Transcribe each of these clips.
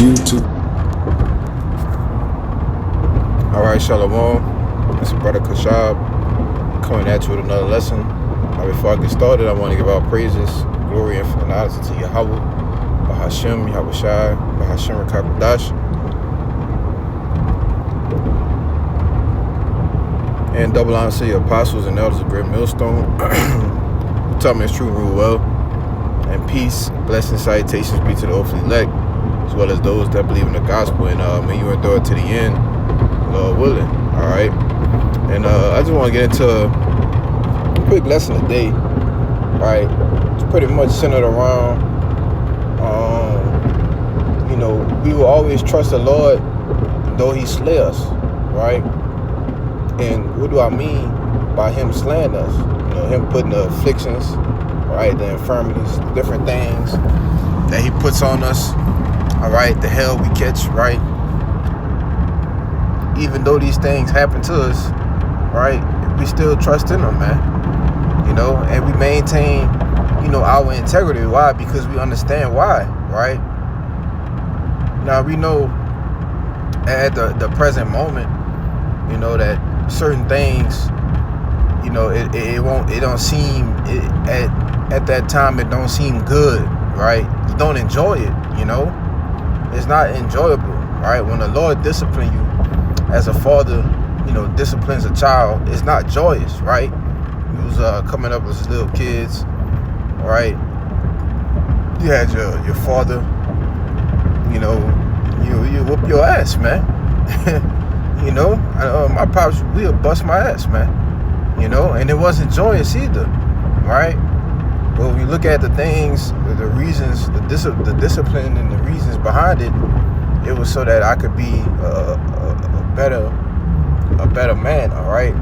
YouTube. Alright, Shalom. It's your brother Kashab coming at you with another lesson. Now, before I get started, I want to give out praises, glory, and honor to Yahweh, Bahashem, Yahweh Shai, Bahashem Rakakadash, and double honor to your apostles and elders of Great Millstone. You taught me it's true and rule well. And peace, blessings, salutations be to the hopefully elect, as well as those that believe in the gospel, and may you endure it to the end, Lord willing. All right, and I just want to get into a quick lesson today. Right, it's pretty much centered around, we will always trust the Lord, though He slay us. Right, and what do I mean by Him slaying us? Him putting the afflictions, right, the infirmities, the different things that He puts on us. All right, the hell we catch, right? Even though these things happen to us, right, we still trust in Him, man. And we maintain, our integrity. Why? Because we understand why, right? Now we know at the present moment, that certain things, it don't seem at that time, it don't seem good, right? You don't enjoy it, it's not enjoyable, right? When the Lord disciplines you as a father, disciplines a child, it's not joyous, right? You was coming up as little kids, right? You had your father, you whoop your ass, man. My pops will bust my ass, man. And it wasn't joyous either, right? But when you look at the things, the reasons, the discipline and the reasons behind it, it was so that I could be a better man, all right?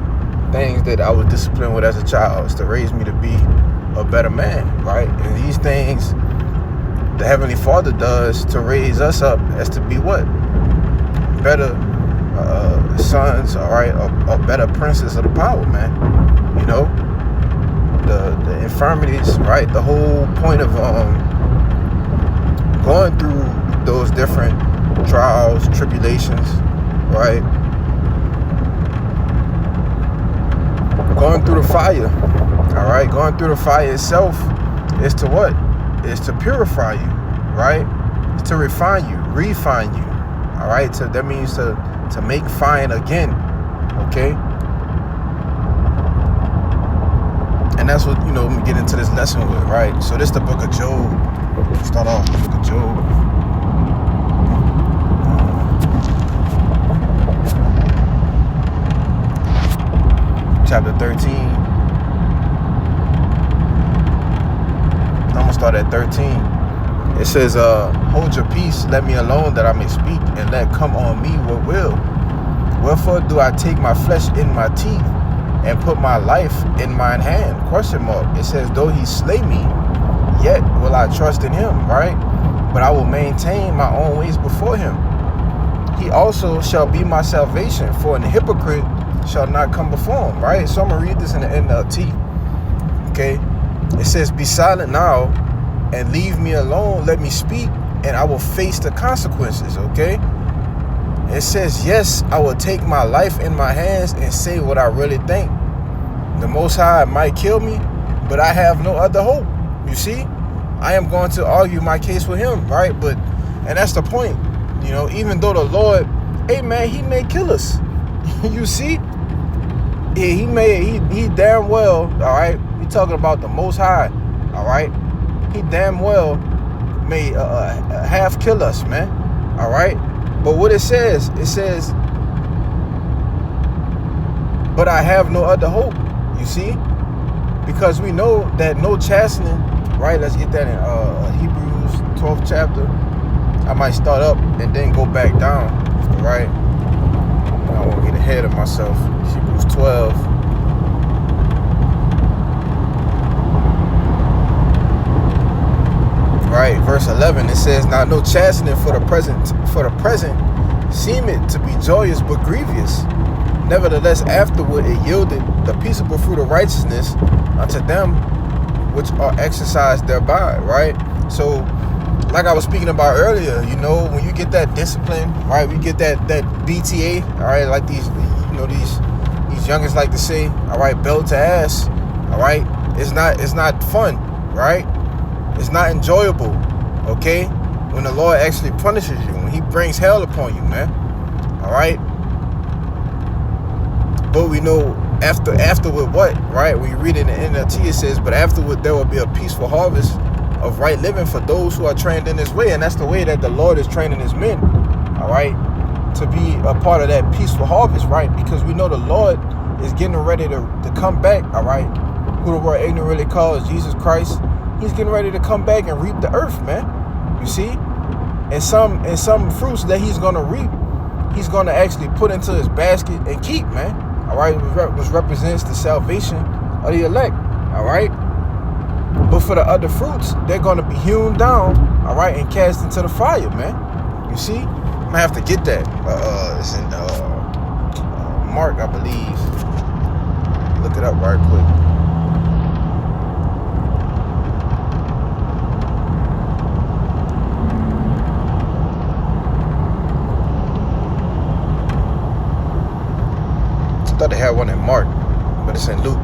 Things that I was disciplined with as a child is to raise me to be a better man, right? And these things the Heavenly Father does to raise us up as to be what? Better sons, all right? A better princess of the power, man. The infirmities, right? The whole point of going through those different trials, tribulations, right? Going through the fire, all right? Going through the fire itself is to what? Is to purify you, right? It's to refine you, all right? So that means to make fine again, okay? And that's what, we get into this lesson with, right? So this is the book of Job. Start off with the book of Job. Chapter 13. I'm gonna start at 13. It says, hold your peace, let me alone that I may speak, and let come on me what will. Wherefore do I take my flesh in my teeth, and put my life in mine hand? ? It says, though He slay me, yet will I trust in Him, right? But I will maintain my own ways before Him. He also shall be my salvation, for an hypocrite shall not come before Him, right? So I'm going to read this in the NLT, okay? It says, be silent now and leave me alone. Let me speak, and I will face the consequences, okay? It says, yes, I will take my life in my hands and say what I really think. The Most High might kill me, but I have no other hope. You see, I am going to argue my case with Him, right? And that's the point, even though the Lord, hey man, He may kill us. You see, he damn well, all right? We talking about the Most High, all right? He damn well may half kill us, man, all right? But what it says, but I have no other hope, you see? Because we know that no chastening, right? Let's get that in Hebrews 12th chapter. I might start up and then go back down, right? I won't get ahead of myself. Hebrews 12. Right, verse 11, it says, now no chastening for the present seemeth to be joyous but grievous. Nevertheless, afterward it yielded the peaceable fruit of righteousness unto them which are exercised thereby, right? So like I was speaking about earlier, you know, when you get that discipline, right? We get that BTA, all right, like these youngins like to say, all right, belt to ass, all right. It's not fun, right? It's not enjoyable, okay? When the Lord actually punishes you, when He brings hell upon you, man, all right. But we know afterward what, right? When you read it in the NLT, it says, but afterward there will be a peaceful harvest of right living for those who are trained in this way. And that's the way that the Lord is training His men, all right, to be a part of that peaceful harvest, right? Because we know the Lord is getting ready to come back, all right? Who the world ignorantly calls Jesus Christ. He's getting ready to come back and reap the earth, man. You see? And some fruits that He's going to reap, He's going to actually put into His basket and keep, man. All right? Which represents the salvation of the elect, all right? But for the other fruits, they're going to be hewn down, all right, and cast into the fire, man. You see? I'm going to have to get that. It's in Mark, I believe. Look it up right quick. I thought they had one in Mark, but it's in Luke.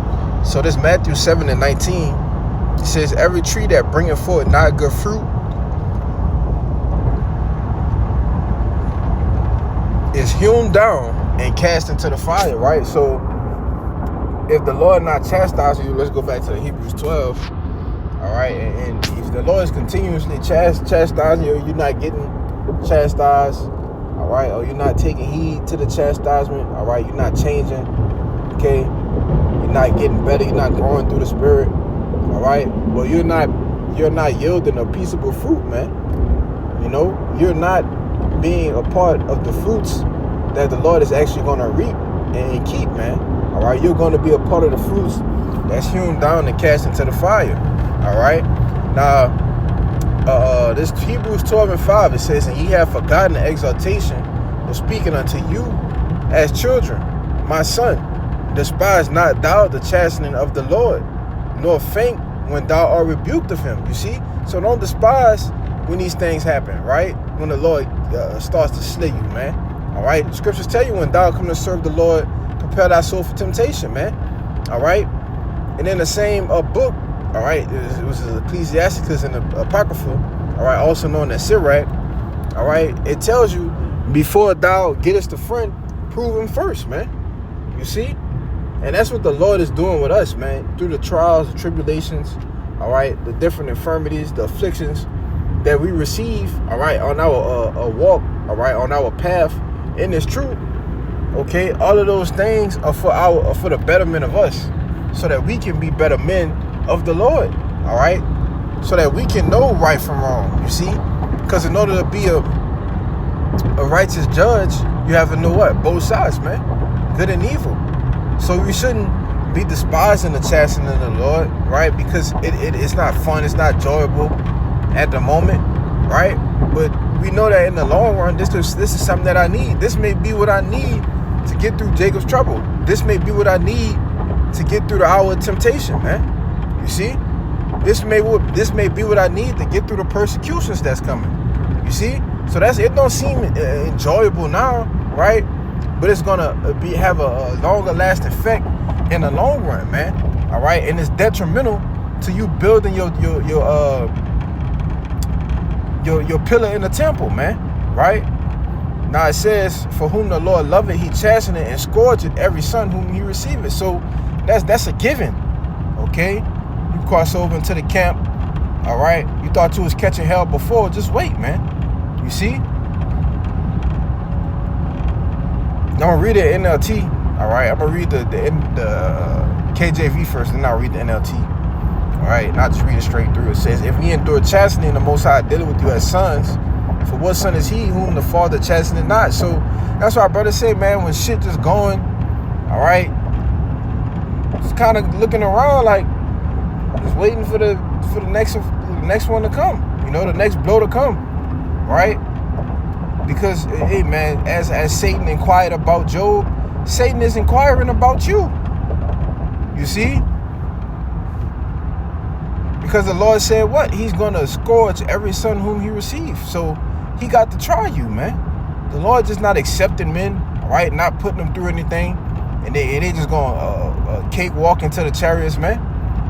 So this Matthew 7:19, it says, every tree that bringeth forth not good fruit is hewn down and cast into the fire, right? So if the Lord not chastising you, let's go back to Hebrews 12, all right? And if the Lord is continuously chastising you, you're not getting chastised, all right? Or you're not taking heed to the chastisement, all right? You're not changing, okay? You're not getting better. You're not growing through the Spirit, all right? Well, you're not yielding a peaceable fruit, man. You know, you're not being a part of the fruits that the Lord is actually going to reap and keep, man. All right, you're going to be a part of the fruits that's hewn down and cast into the fire. All right. Now, this Hebrews 12:5, it says, and ye have forgotten the exhortation of speaking unto you as children. My son, despise not thou the chastening of the Lord, nor faint when thou art rebuked of Him. You see? So don't despise when these things happen, right? When the Lord starts to slay you, man. All right? The scriptures tell you when thou come to serve the Lord, prepare thy soul for temptation, man. All right? And in the same book, all right, it was Ecclesiasticus and the Apocrypha, all right, also known as Sirach, all right, it tells you before thou gettest a friend, prove him first, man. You see? And that's what the Lord is doing with us, man, through the trials, the tribulations, all right, the different infirmities, the afflictions that we receive, all right, on our walk, all right, on our path in this truth. Okay, all of those things are for the betterment of us, so that we can be better men of the Lord, all right, so that we can know right from wrong. You see, because in order to be a righteous judge, you have to know what? Both sides, man, good and evil. So we shouldn't be despising the chastening of the Lord, right? Because it's not fun, it's not enjoyable at the moment, right? But we know that in the long run, this is something that I need. This may be what I need to get through Jacob's trouble. This may be what I need to get through the hour of temptation, man. You see? This may be what I need to get through the persecutions that's coming. You see? So it don't seem enjoyable now, right? But it's gonna have a longer lasting effect in the long run, man. All right, and it's detrimental to you building your pillar in the temple, man. Right? Now it says, for whom the Lord loveth, He chasteneth and scourgeth every son whom He receiveth. So that's a given. Okay, you cross over into the camp. All right, you thought you was catching hell before. Just wait, man. You see? I'm gonna read the NLT. All right, I'm gonna read the KJV first, then I'll read the NLT. All right, and I'll just read it straight through. It says, if ye endure chastening, the Most High dealeth with you as sons. For what son is he whom the Father chasteneth not? So that's why our brother said, man, when shit just going, all right, just kind of looking around like just waiting for the next one to come. You know, the next blow to come, right? Because, hey, man, as Satan inquired about Job, Satan is inquiring about you. You see? Because Because the Lord said what? He's going to scourge every son whom he receives. So he got to try you, man. The Lord just not accepting men, all right, not putting them through anything, and they just going cakewalk into the chariots, man.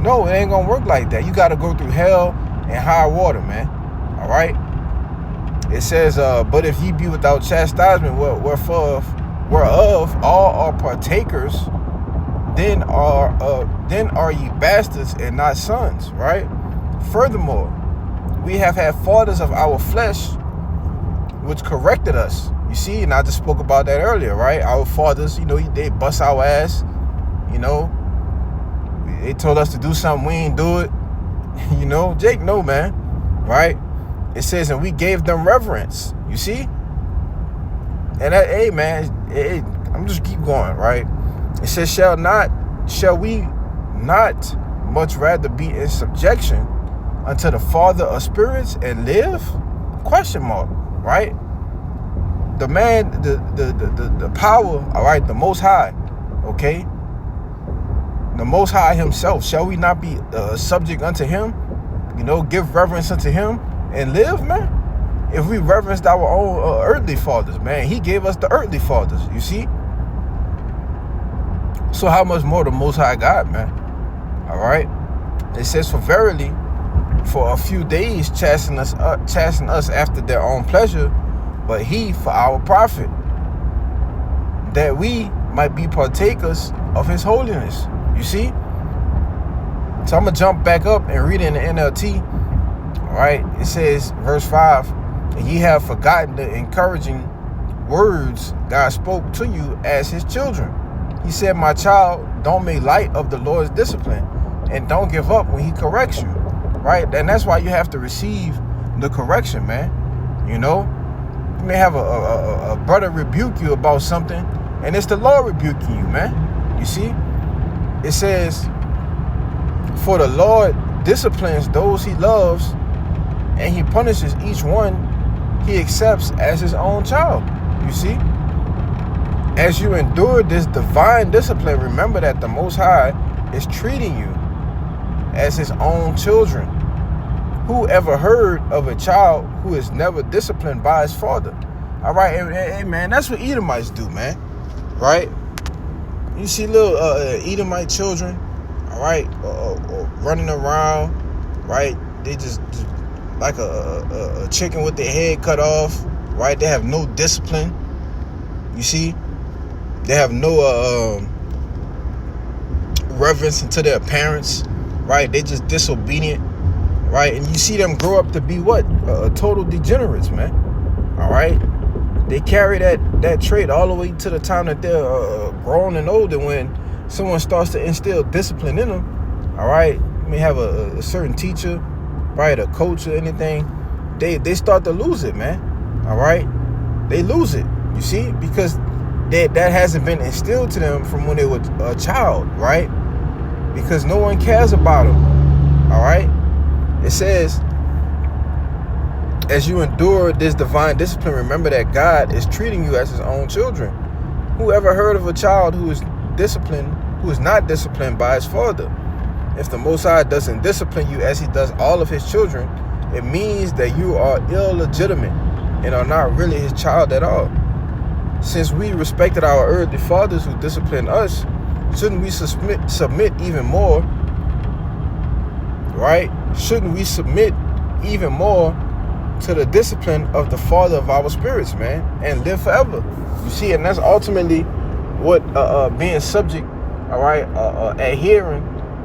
No, it ain't going to work like that. You got to go through hell and high water, man. All right? It says, but if ye be without chastisement, whereof all are partakers, then are ye bastards and not sons, right? Furthermore, we have had fathers of our flesh which corrected us. You see, and I just spoke about that earlier, right? Our fathers, they bust our ass, they told us to do something, we ain't do it. Jake, no, man, right? It says, and we gave them reverence, you see? And that, hey, man, I'm just keep going, right? It says, shall we not much rather be in subjection unto the Father of spirits and live? Question mark, right? The man, the power, all right, the Most High, okay? The Most High himself, shall we not be subject unto him? Give reverence unto him and live, man? If we reverenced our own earthly fathers, man, he gave us the earthly fathers, you see? So how much more the Most High God, man? All right? It says, for verily, for a few days chasten us after their own pleasure, but he for our profit, that we might be partakers of his holiness. You see? So I'm going to jump back up and read in the NLT. All right? It says, verse 5, and ye have forgotten the encouraging words God spoke to you as his children. He said, my child, don't make light of the Lord's discipline and don't give up when he corrects you, right? And that's why you have to receive the correction, man. You may have a brother rebuke you about something, and it's the Lord rebuking you, man. You see? It says, for the Lord disciplines those he loves, and he punishes each one he accepts as his own child. You see? As you endure this divine discipline, remember that the Most High is treating you as his own children. Who ever heard of a child who is never disciplined by his father? All right, hey, man, that's what Edomites do, man. Right? You see little Edomite children, all right, running around, right? They just like a chicken with their head cut off, right? They have no discipline. You see? They have no reverence into their parents, right? They just disobedient, right? And you see them grow up to be what? Total degenerates, man. All right? They carry that trait all the way to the time that they're grown and old. And when someone starts to instill discipline in them, all right? You may have a certain teacher, right? A coach or anything. They start to lose it, man. All right? They lose it, you see? Because that hasn't been instilled to them from when they were a child, right? Because no one cares about them, all right? It says, as you endure this divine discipline, remember that God is treating you as his own children. Who ever heard of a child who is not disciplined by his father? If the Most High doesn't discipline you as he does all of his children, it means that you are illegitimate and are not really his child at all. Since we respected our earthly fathers who disciplined us, shouldn't we submit even more, right? Shouldn't we submit even more to the discipline of the Father of our spirits, man, and live forever? You see, and that's ultimately what being subject, all right, adhering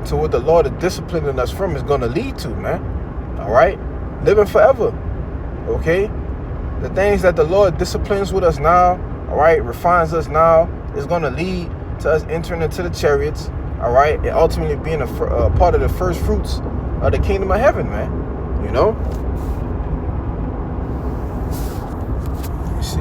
to what the Lord is disciplining us from is going to lead to, man. All right? Living forever, okay? The things that the Lord disciplines with us now, all right, refines us now, is going to lead to us entering into the chariots, all right, and ultimately being a part of the first fruits of the kingdom of heaven, man. You know? Let me see.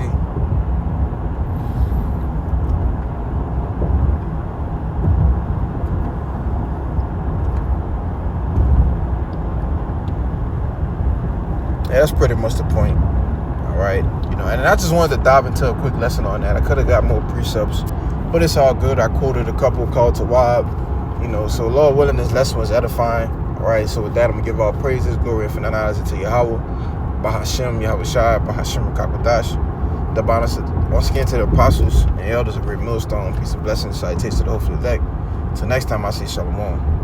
Yeah, that's pretty much the point. All right, and I just wanted to dive into a quick lesson on that. I could have got more precepts, but it's all good. I quoted a couple called to Wab, so Lord willing, this lesson was edifying. Alright, so with that, I'm going to give all praises, glory, and honor to Yahweh, Bahashem, Yahweh Shai, Bahashem, Rakapadash. The bonus once again to the apostles and elders of Great Millstone. Peace and blessings. Salutation to the hope for the deck. Till next time, I say Shalom.